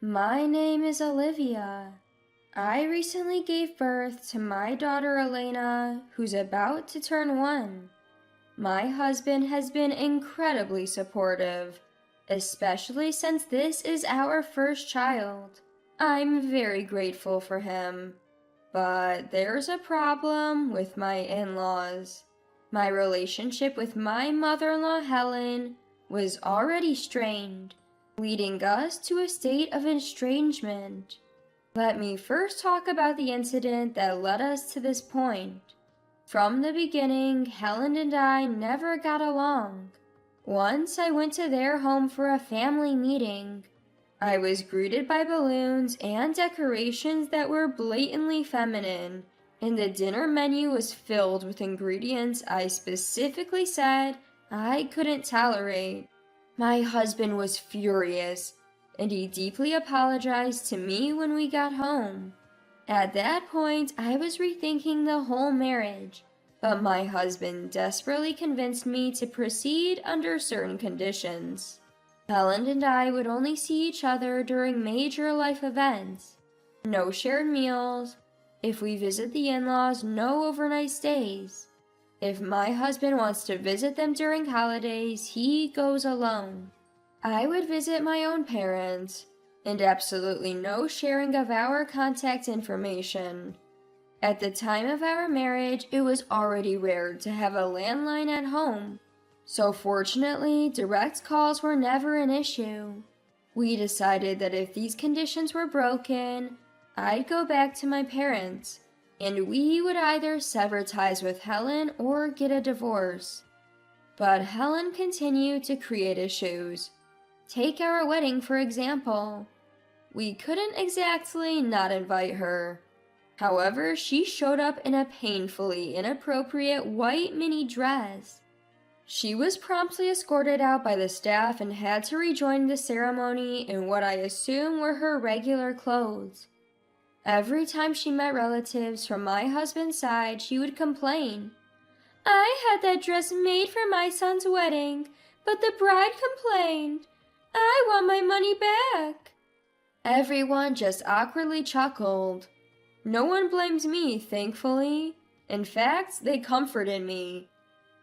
My name is Olivia. I recently gave birth to my daughter Elena, who's about to turn 1. My husband has been incredibly supportive, especially since this is our first child. I'm very grateful for him. But there's a problem with my in-laws. My relationship with my mother-in-law Helen was already strained, leading us to a state of estrangement. Let me first talk about the incident that led us to this point. From the beginning, Helen and I never got along. Once I went to their home for a family meeting. I was greeted by balloons and decorations that were blatantly feminine, and the dinner menu was filled with ingredients I specifically said I couldn't tolerate. My husband was furious, and he deeply apologized to me when we got home. At that point, I was rethinking the whole marriage, but my husband desperately convinced me to proceed under certain conditions. Helen and I would only see each other during major life events. No shared meals. If we visit the in-laws, no overnight stays. If my husband wants to visit them during holidays, he goes alone. I would visit my own parents, and absolutely no sharing of our contact information. At the time of our marriage, it was already rare to have a landline at home, so fortunately, direct calls were never an issue. We decided that if these conditions were broken, I'd go back to my parents, and we would either sever ties with Helen or get a divorce. But Helen continued to create issues. Take our wedding, for example. We couldn't exactly not invite her. However, she showed up in a painfully inappropriate white mini dress. She was promptly escorted out by the staff and had to rejoin the ceremony in what I assume were her regular clothes. Every time she met relatives from my husband's side, she would complain. I had that dress made for my son's wedding, but the bride complained. I want my money back. Everyone just awkwardly chuckled. No one blamed me, thankfully. In fact, they comforted me.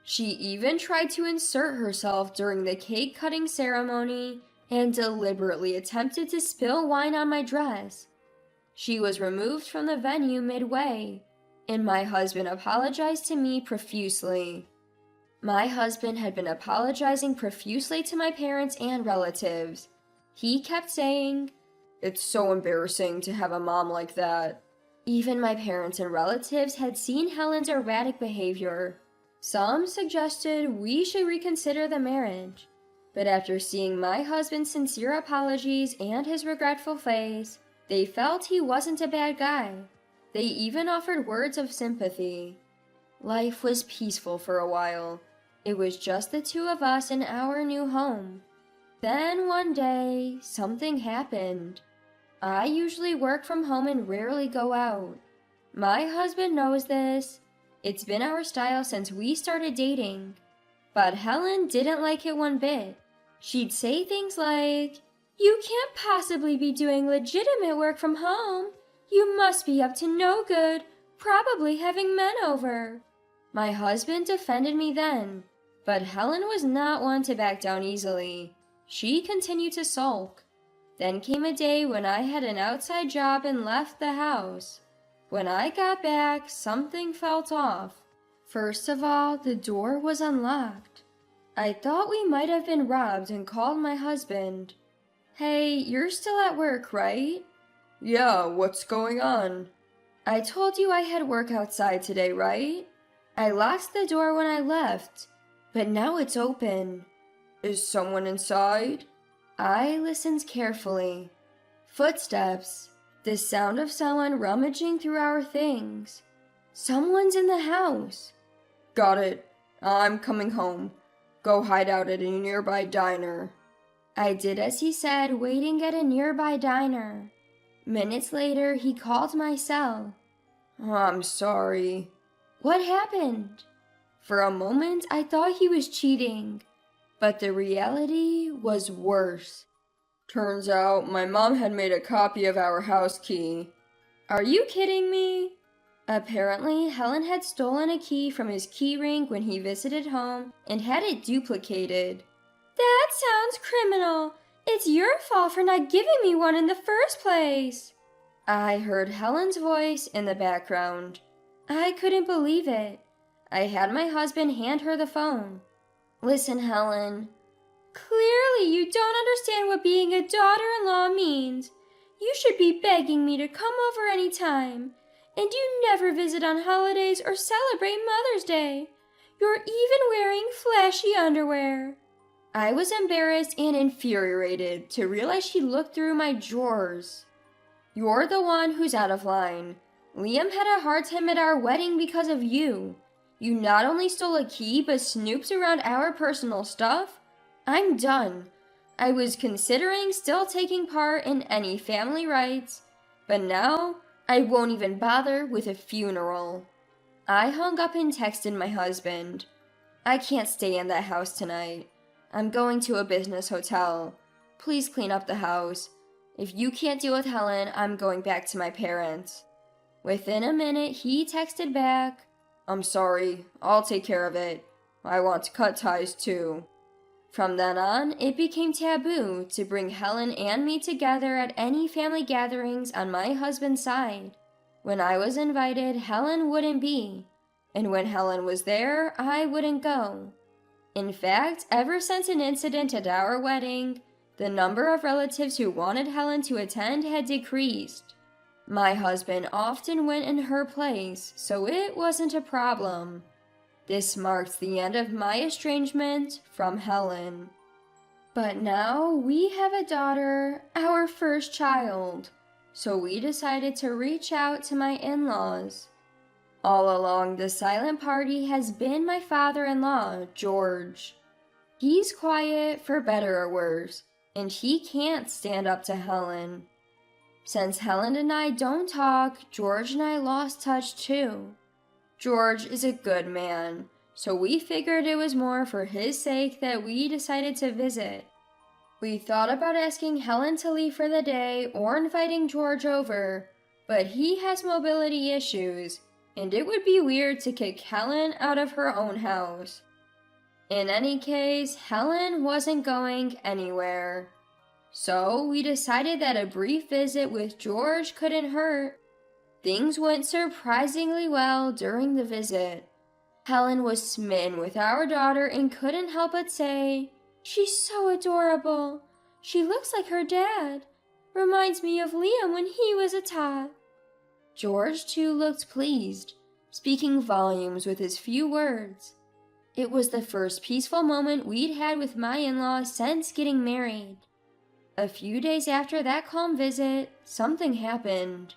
She even tried to insert herself during the cake-cutting ceremony and deliberately attempted to spill wine on my dress. She was removed from the venue midway, and my husband apologized to me profusely. My husband had been apologizing profusely to my parents and relatives. He kept saying, "It's so embarrassing to have a mom like that." Even my parents and relatives had seen Helen's erratic behavior. Some suggested we should reconsider the marriage, but after seeing my husband's sincere apologies and his regretful face, they felt he wasn't a bad guy. They even offered words of sympathy. Life was peaceful for a while. It was just the two of us in our new home. Then one day, something happened. I usually work from home and rarely go out. My husband knows this. It's been our style since we started dating. But Helen didn't like it one bit. She'd say things like, "You can't possibly be doing legitimate work from home. You must be up to no good, probably having men over." My husband defended me then, but Helen was not one to back down easily. She continued to sulk. Then came a day when I had an outside job and left the house. When I got back, something felt off. First of all, the door was unlocked. I thought we might have been robbed and called my husband. "Hey, you're still at work, right?" "Yeah, what's going on?" "I told you I had work outside today, right? I locked the door when I left, but now it's open." "Is someone inside?" I listened carefully. Footsteps. The sound of someone rummaging through our things. Someone's in the house. "Got it. I'm coming home. Go hide out at a nearby diner." I did as he said, waiting at a nearby diner. Minutes later, he called my cell. "I'm sorry." "What happened?" For a moment, I thought he was cheating, but the reality was worse. Turns out my mom had made a copy of our house key. Are you kidding me? Apparently, Helen had stolen a key from his key ring when he visited home and had it duplicated. That sounds criminal. It's your fault for not giving me one in the first place. I heard Helen's voice in the background. I couldn't believe it. I had my husband hand her the phone. Listen, Helen. Clearly, you don't understand what being a daughter-in-law means. You should be begging me to come over any time. And you never visit on holidays or celebrate Mother's Day. You're even wearing flashy underwear. I was embarrassed and infuriated to realize she looked through my drawers. You're the one who's out of line. Liam had a hard time at our wedding because of you. You not only stole a key but snooped around our personal stuff. I'm done. I was considering still taking part in any family rites, but now I won't even bother with a funeral. I hung up and texted my husband. I can't stay in that house tonight. I'm going to a business hotel. Please clean up the house. If you can't deal with Helen, I'm going back to my parents. Within a minute, he texted back, I'm sorry, I'll take care of it. I want to cut ties too. From then on, it became taboo to bring Helen and me together at any family gatherings on my husband's side. When I was invited, Helen wouldn't be, and when Helen was there, I wouldn't go. In fact, ever since an incident at our wedding, the number of relatives who wanted Helen to attend had decreased. My husband often went in her place, so it wasn't a problem. This marked the end of my estrangement from Helen. But now we have a daughter, our first child, so we decided to reach out to my in-laws. All along, the silent party has been my father-in-law, George. He's quiet, for better or worse, and he can't stand up to Helen. Since Helen and I don't talk, George and I lost touch too. George is a good man, so we figured it was more for his sake that we decided to visit. We thought about asking Helen to leave for the day or inviting George over, but he has mobility issues, and it would be weird to kick Helen out of her own house. In any case, Helen wasn't going anywhere. So we decided that a brief visit with George couldn't hurt. Things went surprisingly well during the visit. Helen was smitten with our daughter and couldn't help but say, "She's so adorable. She looks like her dad. Reminds me of Liam when he was a tot." George too looked pleased, speaking volumes with his few words. It was the first peaceful moment we'd had with my in-laws since getting married. A few days after that calm visit, something happened.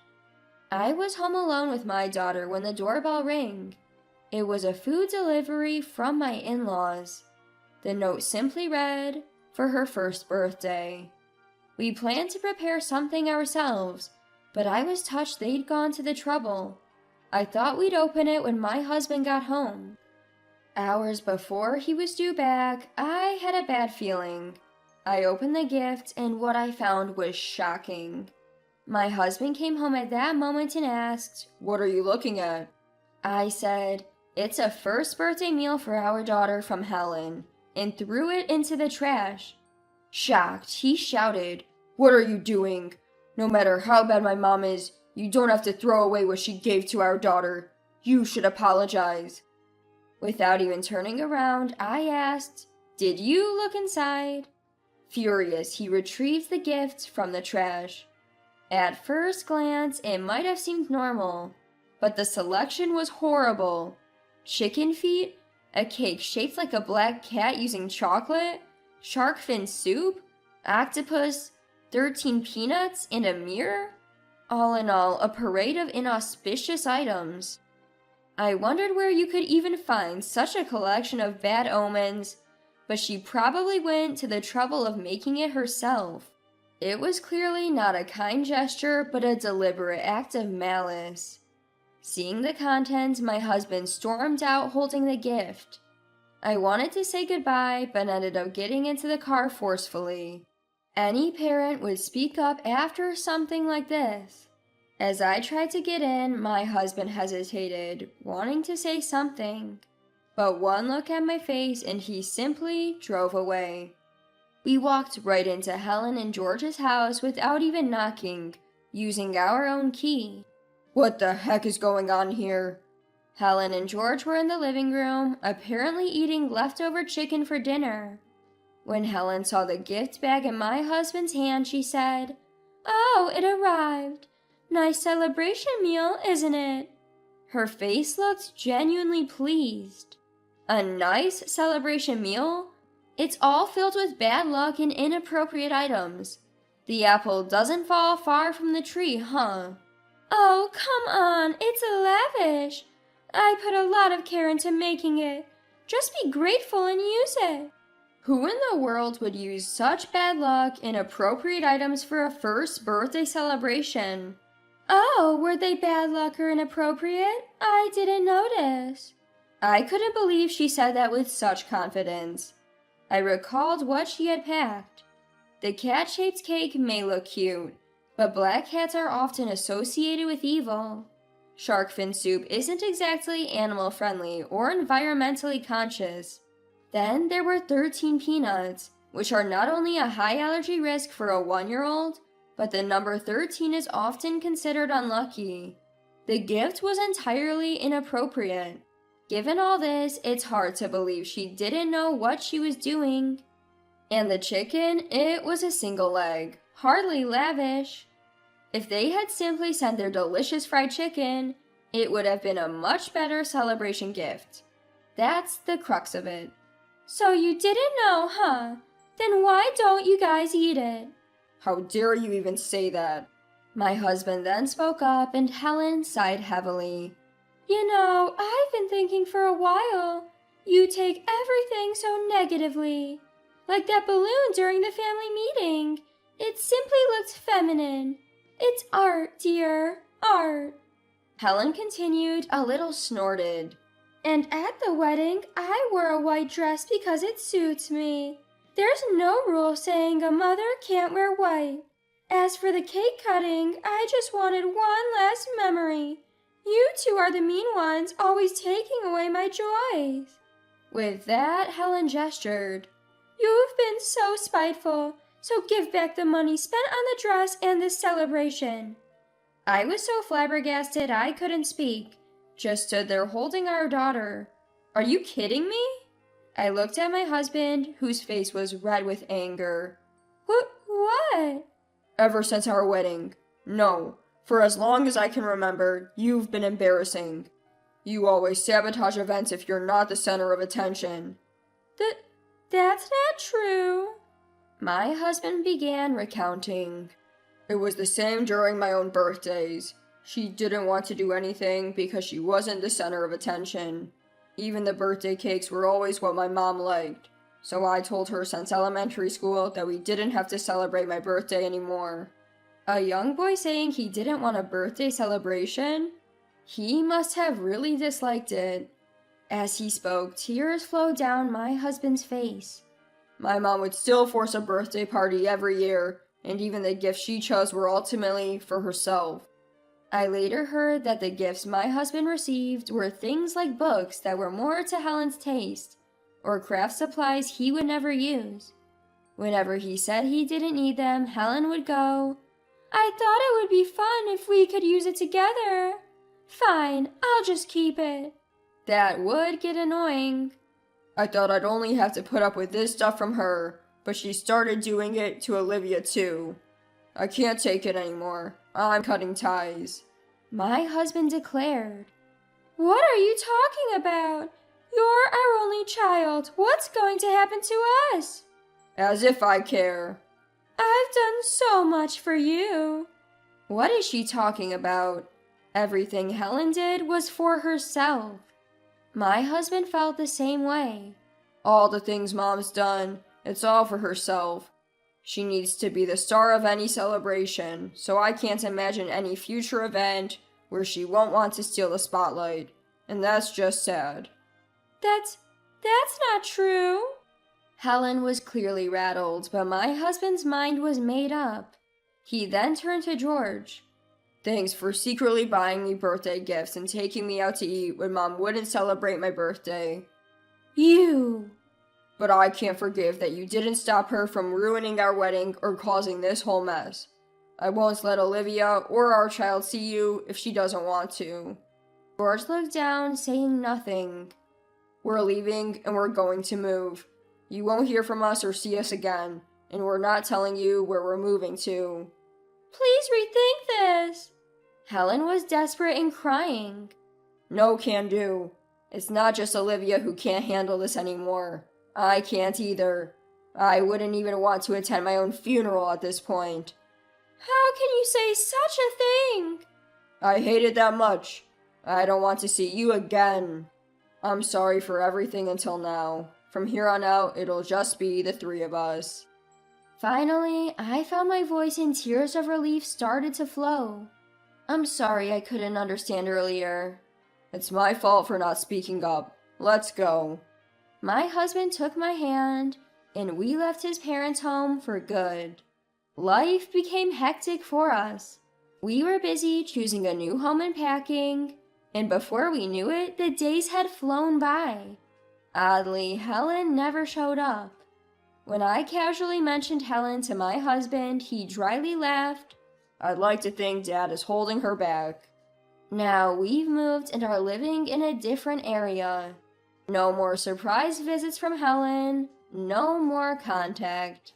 I was home alone with my daughter when the doorbell rang. It was a food delivery from my in-laws. The note simply read, "For her first birthday." We planned to prepare something ourselves, but I was touched they'd gone to the trouble. I thought we'd open it when my husband got home. Hours before he was due back, I had a bad feeling. I opened the gift, and what I found was shocking. My husband came home at that moment and asked, "What are you looking at?" I said, "It's a first birthday meal for our daughter from Helen," and threw it into the trash. Shocked, he shouted, "What are you doing? No matter how bad my mom is, you don't have to throw away what she gave to our daughter. You should apologize." Without even turning around, I asked, "Did you look inside?" Furious, he retrieved the gift from the trash. At first glance, it might have seemed normal, but the selection was horrible. Chicken feet, a cake shaped like a black cat using chocolate, shark fin soup, octopus, 13 peanuts, and a mirror? All in all, a parade of inauspicious items. I wondered where you could even find such a collection of bad omens, but she probably went to the trouble of making it herself. It was clearly not a kind gesture, but a deliberate act of malice. Seeing the contents, my husband stormed out holding the gift. I wanted to say goodbye, but ended up getting into the car forcefully. Any parent would speak up after something like this. As I tried to get in, my husband hesitated, wanting to say something. But one look at my face and he simply drove away. We walked right into Helen and George's house without even knocking, using our own key. What the heck is going on here? Helen and George were in the living room, apparently eating leftover chicken for dinner. When Helen saw the gift bag in my husband's hand, she said, "Oh, it arrived. Nice celebration meal, isn't it?" Her face looked genuinely pleased. A nice celebration meal? It's all filled with bad luck and inappropriate items. The apple doesn't fall far from the tree, huh? Oh, come on, it's lavish. I put a lot of care into making it. Just be grateful and use it. Who in the world would use such bad luck, inappropriate items for a first birthday celebration? Oh, were they bad luck or inappropriate? I didn't notice. I couldn't believe she said that with such confidence. I recalled what she had packed. The cat-shaped cake may look cute, but black cats are often associated with evil. Shark fin soup isn't exactly animal-friendly or environmentally conscious. Then there were 13 peanuts, which are not only a high allergy risk for a 1-year-old, but the number 13 is often considered unlucky. The gift was entirely inappropriate. Given all this, it's hard to believe she didn't know what she was doing. And the chicken, it was a single leg, hardly lavish. If they had simply sent their delicious fried chicken, it would have been a much better celebration gift. That's the crux of it. So you didn't know, huh? Then why don't you guys eat it? How dare you even say that? My husband then spoke up and Helen sighed heavily. You know, I've been thinking for a while. You take everything so negatively. Like that balloon during the family meeting. It simply looked feminine. It's art, dear. Art. Helen continued, a little snorted. And at the wedding, I wore a white dress because it suits me. There's no rule saying a mother can't wear white. As for the cake cutting, I just wanted one last memory. You two are the mean ones, always taking away my joys. With that, Helen gestured. You've been so spiteful, so give back the money spent on the dress and this celebration. I was so flabbergasted I couldn't speak, just stood there holding our daughter. Are you kidding me? I looked at my husband, whose face was red with anger. What? Ever since our wedding. No. For as long as I can remember, you've been embarrassing. You always sabotage events if you're not the center of attention. That's not true. My husband began recounting. It was the same during my own birthdays. She didn't want to do anything because she wasn't the center of attention. Even the birthday cakes were always what my mom liked. So I told her since elementary school that we didn't have to celebrate my birthday anymore. A young boy saying he didn't want a birthday celebration? He must have really disliked it. As he spoke, tears flowed down my husband's face. My mom would still force a birthday party every year, and even the gifts she chose were ultimately for herself. I later heard that the gifts my husband received were things like books that were more to Helen's taste, or craft supplies he would never use. Whenever he said he didn't need them, Helen would go, I thought it would be fun if we could use it together. Fine, I'll just keep it. That would get annoying. I thought I'd only have to put up with this stuff from her, but she started doing it to Olivia too. I can't take it anymore. I'm cutting ties. My husband declared. What are you talking about? You're our only child. What's going to happen to us? As if I care. I've done so much for you. What is she talking about? Everything Helen did was for herself. My husband felt the same way. All the things Mom's done, it's all for herself. She needs to be the star of any celebration, so I can't imagine any future event where she won't want to steal the spotlight. And that's just sad. That's not true. Helen was clearly rattled, but my husband's mind was made up. He then turned to George. Thanks for secretly buying me birthday gifts and taking me out to eat when Mom wouldn't celebrate my birthday. You! But I can't forgive that you didn't stop her from ruining our wedding or causing this whole mess. I won't let Olivia or our child see you if she doesn't want to. George looked down, saying nothing. We're leaving and we're going to move. You won't hear from us or see us again, and we're not telling you where we're moving to. Please rethink this. Helen was desperate and crying. No can do. It's not just Olivia who can't handle this anymore. I can't either. I wouldn't even want to attend my own funeral at this point. How can you say such a thing? I hate it that much. I don't want to see you again. I'm sorry for everything until now. From here on out, it'll just be the three of us. Finally, I found my voice and tears of relief started to flow. I'm sorry I couldn't understand earlier. It's my fault for not speaking up. Let's go. My husband took my hand, and we left his parents' home for good. Life became hectic for us. We were busy choosing a new home and packing, and before we knew it, the days had flown by. Oddly, Helen never showed up. When I casually mentioned Helen to my husband, he dryly laughed. I'd like to think Dad is holding her back. Now we've moved and are living in a different area. No more surprise visits from Helen, no more contact.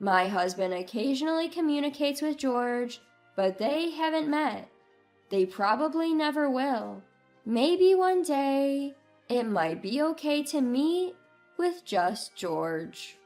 My husband occasionally communicates with George, but they haven't met. They probably never will. Maybe one day, it might be okay to meet with just George.